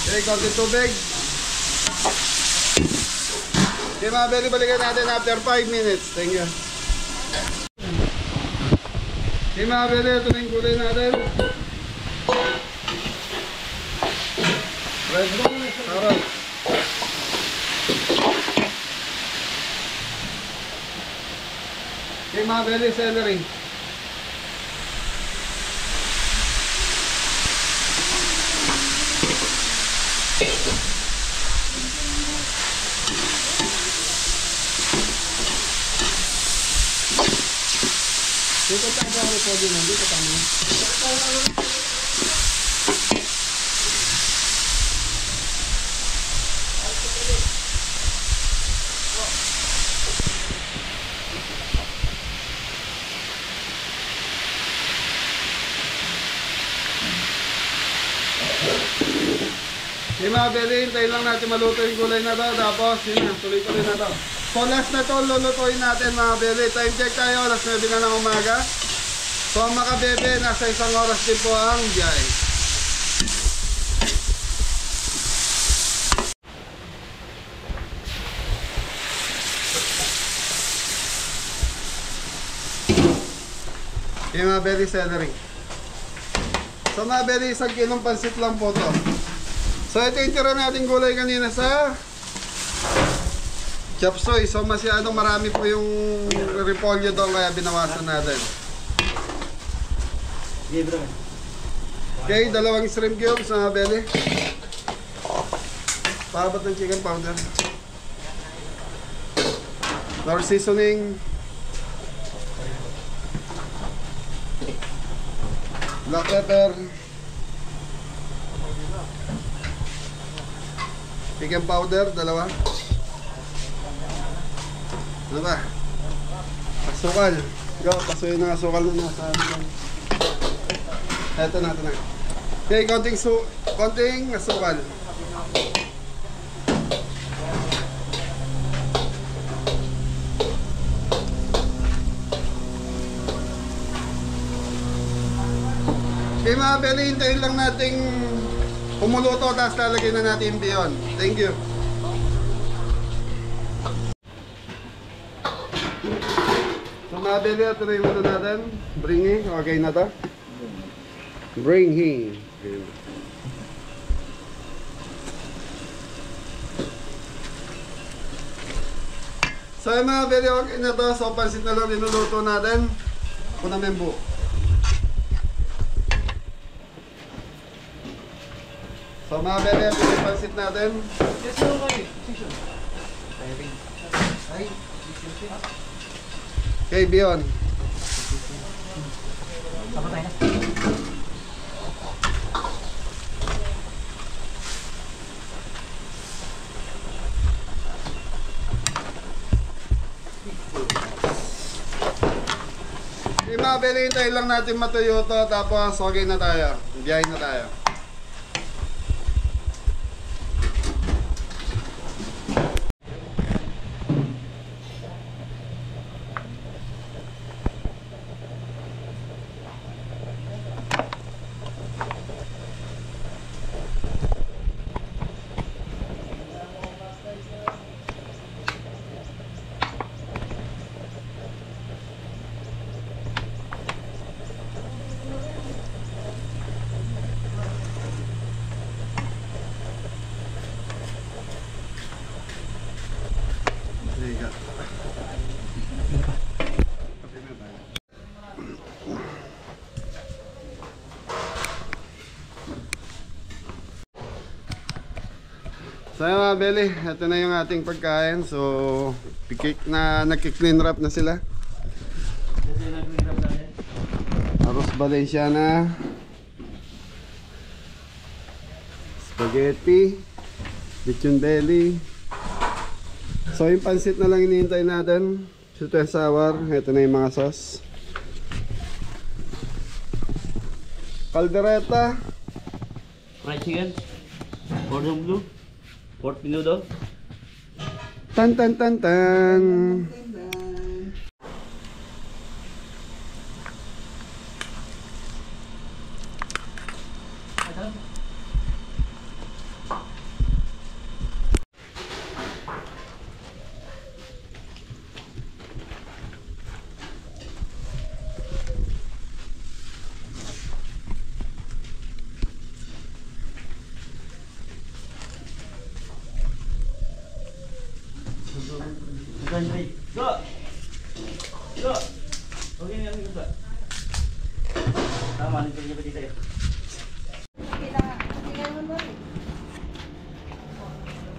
Okay, konti tubig. Okay mga beli, balikan natin after 5 minutes. Thank you. Okay mga beli, ito na yung gulay natin. Red ball, sarap. Okay mga beli, celery. Dito tayo ang recording mo, dito tayo. Yung mga beli, hintayin lang natin maluto yung gulay na to. Tapos, yun na, tuloy-tuloy na to. So, last na to, lulutuin natin mga beli. Time check tayo, alas 9 na ng umaga. So, mga bebe, nasa 1 oras din po ang biyahe. Yung mga beli, celery. So, mga beli, 1 kilong pansit lang po to. So ito yung tira natin gulay kanina sa chop suey. So masyadong marami po yung repolyo doon kaya binawasan natin. Okay, 2 shrimp cubes na beli. Pabat ng chicken powder. Flour seasoning. Black pepper. Chicken powder, 2. Ano ba? Asukal. Go, pasuyin ng asukal na nasa ano. Eto na, ito na. Okay, konting asukal. Okay mga beli, hintayin lang nating pumuluto, tapos lalagyan na natin bihon. Thank you. So mga beli, ito na yung ano natin. Bringhi, okay na to? Bringhi. Okay. So yung mga beli, okay na to. So pansit na lang linuluto natin. Kuna membo. So mga bebe, ito yung pansit natin. Okay, bihon. Okay mga bebe, hintayin lang natin matuyo to, tapos okay na tayo. Biyahin na tayo. So yun mga beli, ito na yung ating pagkain. So, nagki-clean wrap na sila. Arroz Valenciana, spaghetti, lechon belly. So yung pansit na lang hinihintay natin. Sweet and sour, ito na yung mga sauce. Caldereta, Fried chicken, cordon bleu, pork menudo. tan tan tan tan. Go! Go! Okay na yung ba? Tama, nito yung dito.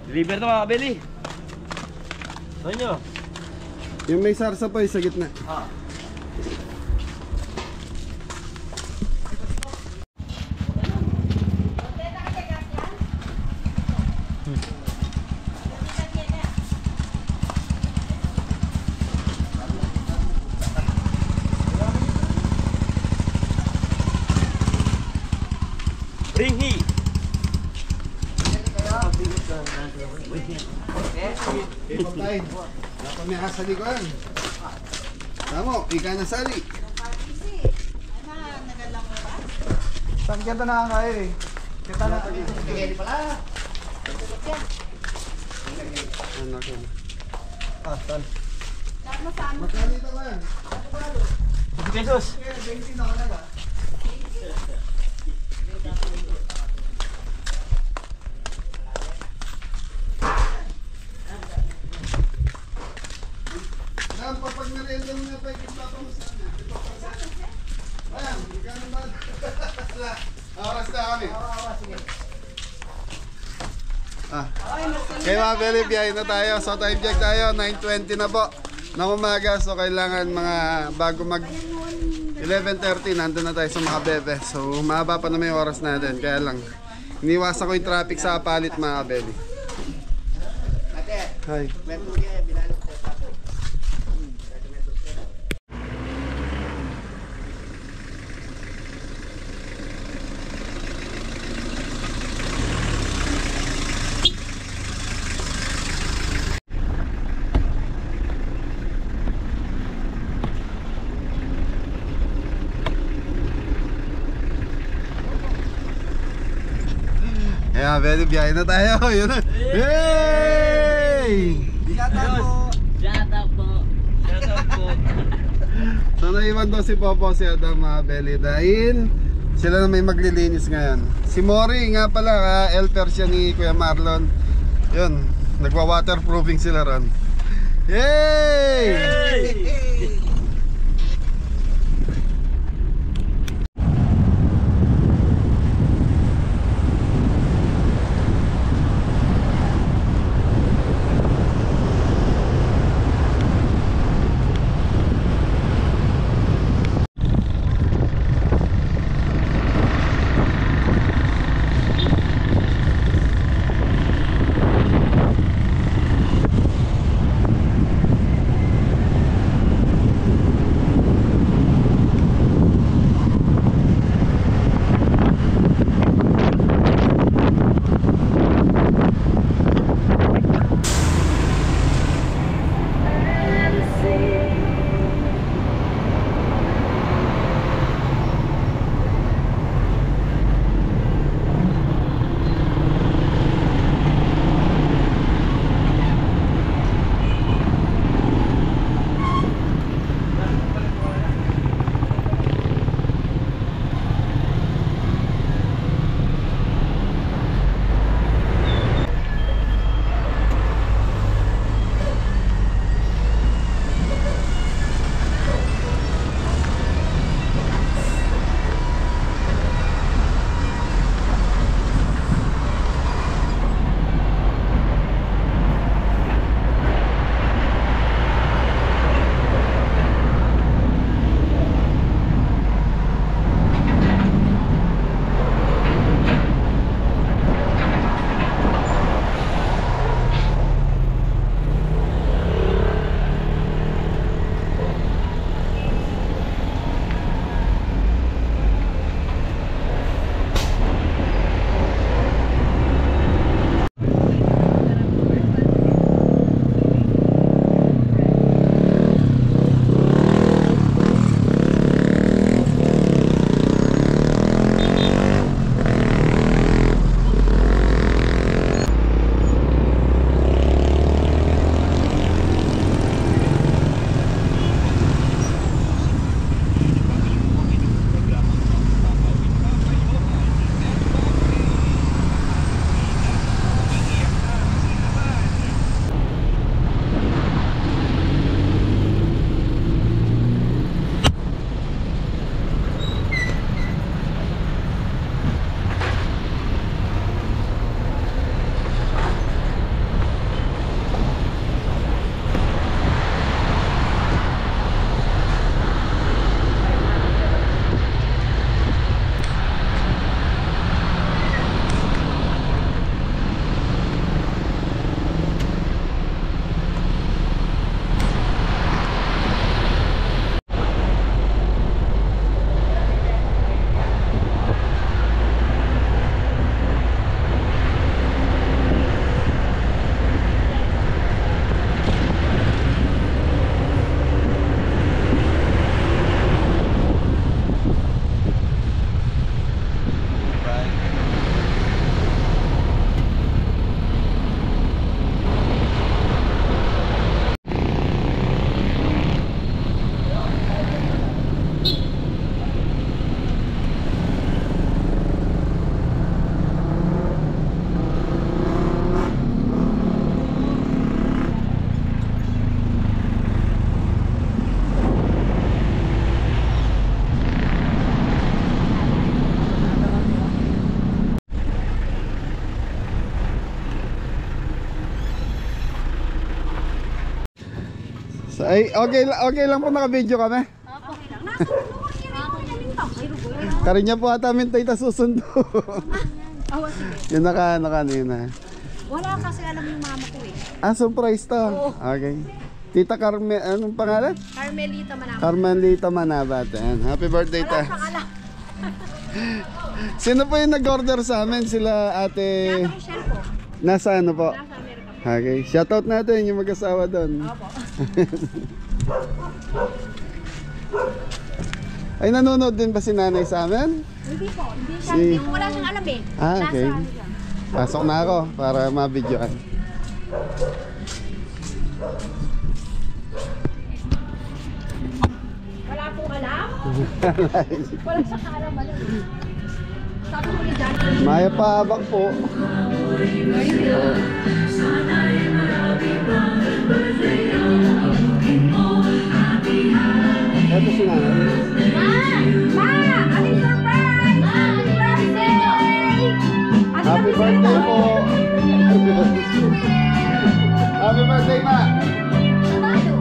Deliver na mga kabeli. Saan nyo? Yung may sarsa pa yung sa gitna. Bringhi! Ipapay. Dapat may hasali ko yan. Tamo, ika na sali. Saan kita na kayo eh? Kita na kami. Ano ko? Ah, saan? Magkano ito ba yan? 50 pesos. Dam, kapag nariyan mo na pa yung mo sa amin. Ayan, magkano ba? Oras na kami. Kaya mga Beli, biyahe na tayo. So time check tayo, 9:20 na po ng umaga. So kailangan mga bago mag 11:30, nandun na tayo sa mga bebe. So mahaba pa naman yung oras natin. Kaya lang, iniwasan ko yung traffic sa palit mga Beli. Hi. Ayan, Beli, biyahe na tayo. Yun na. Yay! Shout out po. So naiwan daw si Popo, si Adam, mga Beli, dahil sila na may maglilinis ngayon. Si Mori nga pala, helper siya ni Kuya Marlon. Yun, nagwa-waterproofing sila ron. Yay! Ay, okay lang po naka-video kami. Karinya po ata mintay ta susundo. Yun kanina. Wala kasi alam yung mama ko eh. Ah, surprise to. Okay. Tita Carmen, anong pangalan? Carmelita Manama. Carmelita Manabat. Ayan. Happy birthday ta. Sino po yung nag-order sa amin? Sila ate... Michelle po. Nasa ano po? Nasa Amerika. Okay. Shoutout natin yung mag-asawa doon. Opo. Ay, nanonood din ba si nanay sa amin? Hindi po. Hindi siya. Si- Yung wala siyang alam eh. Ah, okay. Nasa ano siya. Pasok na ako para ma-videoan. Wala pong alam. Wala siyang alam. Sabi ko ni John. Maya paabak po. Ito si nanay. Ma! Ating surprise! Happy birthday! Happy birthday po. Happy birthday, ma. Nabalo.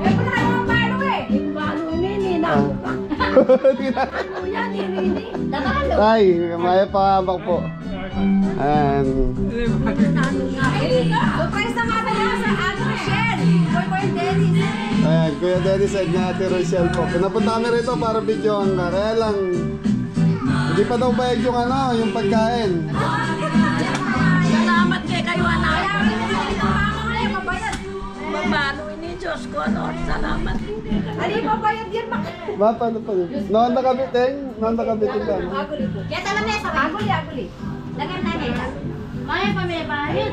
Eh, wala kang balo eh. Balo nini na. Ano yan, nini? Nabalo. Tay, maya paabak po. Ayan. Surprise na nga tayo sa Ate Michelle. Boy Dennis. Ayan, Kuya Dennis at ni Ate Rochelle po. Pinapunta kami rito para videoan ka. Kaya lang, hindi pa daw bayad yung yung pagkain. Salamat kay kayo, anak. Magbalo ni Diyos ko, ano? Salamat. Ano yung mabayad yan? Ma, paano pa yun? Noon nakabiting? Noon nakabiting ka. Aguli po. Kaya alam na sa aguli, aguli. Lagyan na nila. Maya pa may bayad.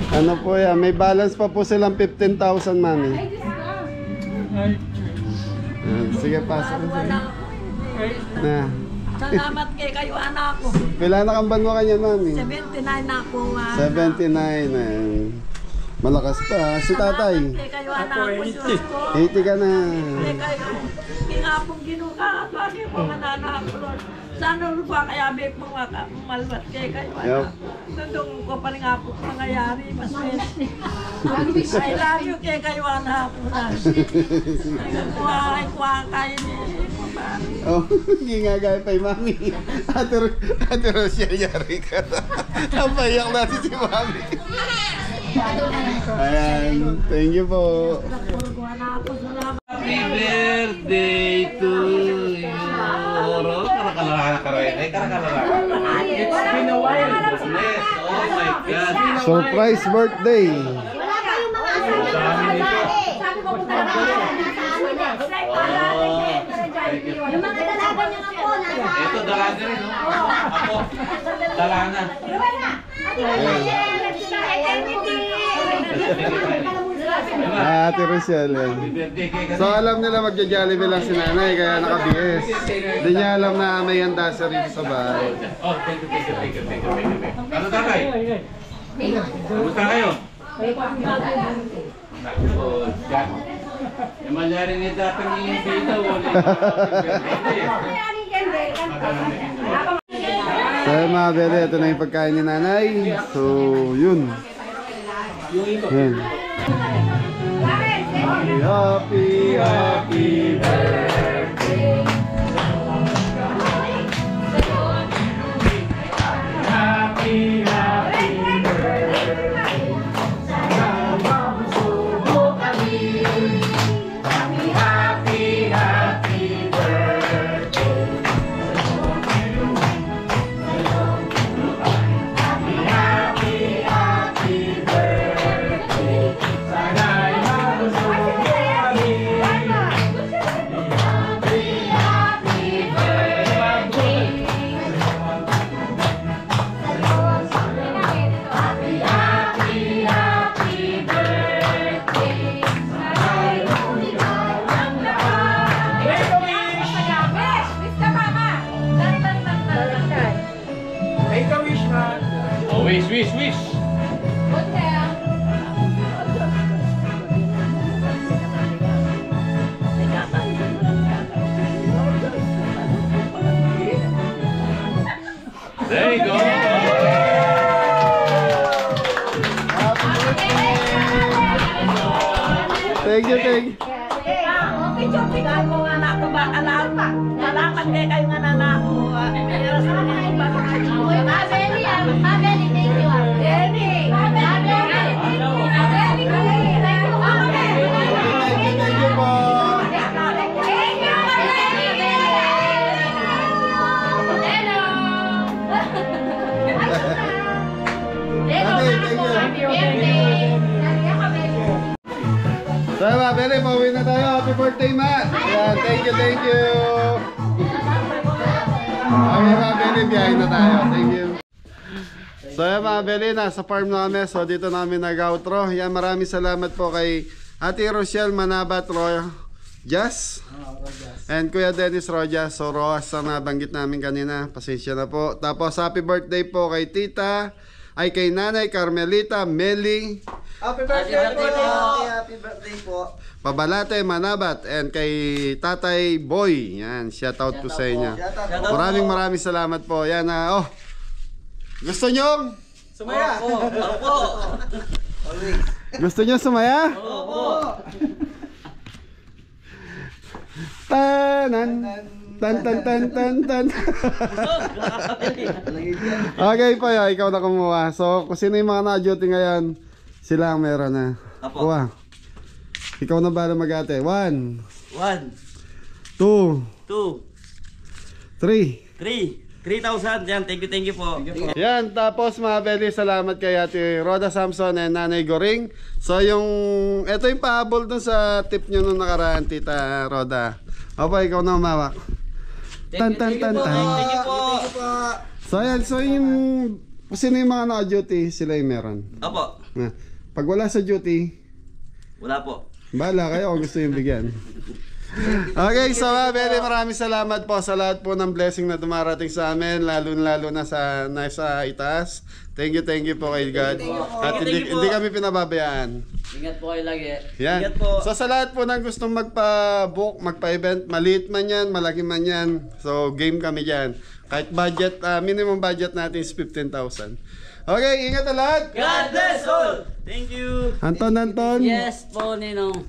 Ano po yan? May balance pa po silang 15,000, mami. Ayan, sige, pasok. Na. Salamat kay kayo, anak ko. Kailan na kang banwa kanya, mami? 79 na ako. 79. Ayan. Malakas pa. Si tatay. Kay kayo, anak ko. Diyos ko. 80 ka na. Kay kayo. Kingapong ginuka. Bakit po nga nanak ko, Lord. Sana rin pa kaya may mga malbat kay kayo, anak. Nandong ko pa rin nga po mangyayari. Mas I love you kay kayo, anak ko na. Kuha kayo ni Mabari. Oh, gingagay pa yung mami. Ate Rochelle, yari ka na. Napayak natin si mami. Ayan, thank you po. Happy birthday to you. Oro, It's been a while. Yes, oh my God. Surprise birthday. Wala kayong mga asawa. Sabi ko punta na kayo. Yung mga dalaga niyo nga po, nasa... Ito, dalaga rin, no? Ako, dalaga. Ate Rochelle. Yan. So alam nila magja-Jollibee lang si nanay kaya naka-BS. Hindi niya alam na may handa siya rito sa bahay. Oh, thank you. Ano tatay? Kumusta kayo? Nako, Jack. Yung mangyari ni dapat yung bida, wala. So mga bebe, ito na yung pagkain ni nanay. So yun. Yan. Happy birthday. Wish. There you go. Happy birthday. thank you. Picture mo nga na ako ba? Salamat kayo kayo nga na ako. Meron sa mga iba. Mabeli, thank you. Jenny! Thank you po. So, Mabeli, pauwi na tayo. Happy birthday, Ma. Yan, thank you, thank you. Okay, Mabeli, biyahe na tayo. Thank you. So, yan, Mabeli, nasa farm na kami. So, dito namin nag-outro. Yan, maraming salamat po kay Ate Rochelle Manabat Rojas. And Kuya Dennis Rojas. So, Rojas ang nabanggit namin kanina. Pasensya na po. Tapos, happy birthday po kay Tita. Ay kay Nanay Carmelita Meli Happy birthday po! Happy birthday po! Pabalate Manabat and kay Tatay Boy. Yan, shout out po sa inyo. Maraming salamat po. Yan na. Gusto nyo? Sumaya! Opo. Gusto nyo sumaya? Opo. Tanan. Tan. Okay po, ikaw na kumuha. So, kung sino yung mga na-duty ngayon, sila ang meron na. Apo. Kuha. Ikaw na ba na mag-ate? 1, 1, 2, 2, 3. 3,000. Yan, thank you po. Yan, tapos mga Beli, salamat kay Ate Roda Samson and Nanay Goring. So ito yung pahabol dun sa tip nyo nung nakaraan, Tita Roda. Opo, ikaw na umawak. Tan. Thank you po. So yan, so yung sino yung mga naka-duty, sila yung meron. Opo. Pag wala sa duty, Wala po. bahala kayo kung gusto yung bigyan. Okay, so Beli, maraming salamat po sa lahat po ng blessing na dumarating sa amin, lalo na sa nasa itaas. Thank you po kay God. At hindi kami pinababayaan. Ingat po kayo lagi. Yan. Ingat po. So sa lahat po ng gustong magpa-book, magpa-event, maliit man yan, malaki man yan. So game kami dyan. Kahit budget, minimum budget natin is 15,000. Okay, ingat na lahat. God bless all. Thank you. Anton. Yes po, Ninong.